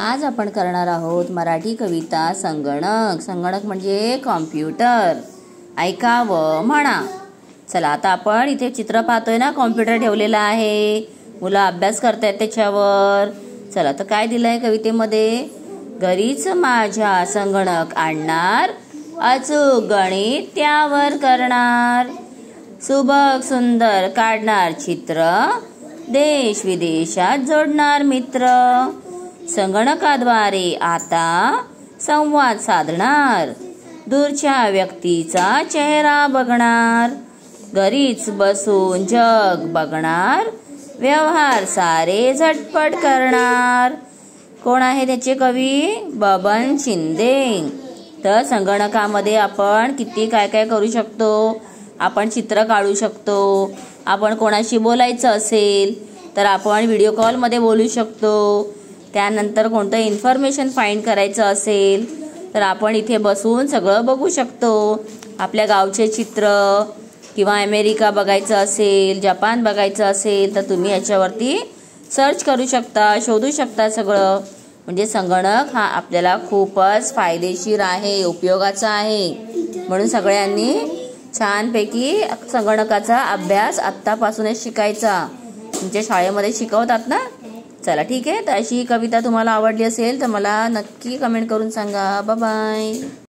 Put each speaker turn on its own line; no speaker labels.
आज आपण करणार आहोत मराठी कविता संगणक। संगणक म्हणजे कॉम्प्युटर। ऐका व म्हणा। चला आता आपण इथे चित्र पाहतोय ना, कॉम्प्युटर ठेवलेला आहे, मुलं अभ्यास करतायत त्याच्यावर। चला तर काय दिलंय कवितेमध्ये, घरीच माझ्या संगणक आणणार, अचूक गणित त्यावर करणार, सुबक सुंदर काढणार चित्र, देश विदेशात जोडणार मित्र, संगणकाद्वारे आता संवाद साधणार, दूरच्या व्यक्तीचा चेहरा बघणार, घरीच बसून जग बघणार, व्यवहार सारे झटपट करणार। कोण आहे त्याचे कवी? बबन शिंदे। तर संगणकामध्ये आपण किती काय काय करू शकतो। आपण चित्र काढू शकतो, आपण कोणाशी बोलायचं असेल तर आपण व्हिडिओ कॉलमध्ये बोलू शकतो, त्यानंतर कोणतं इन्फॉर्मेशन फाइंड करायचं असेल तर आपण इथे बसून सगळं बघू शकतो। आपल्या गावचे चित्र किंवा अमेरिका बघायचं असेल, जपान बघायचं असेल तर तुम्ही याच्यावरती सर्च करू शकता, शोधू शकता सगळं। म्हणजे संगणक हा आपल्याला खूपच फायदेशीर आहे, उपयोगाचा आहे। म्हणून सगळ्यांनी छानपैकी संगणकाचा अभ्यास आत्तापासूनच शिकायचा। तुमच्या शाळेमध्ये शिकवतात ना। चला ठीक आहे, तर अशी कविता तुम्हाला आवडली असेल तर मला नक्की कमेंट करून सांगा। Bye bye.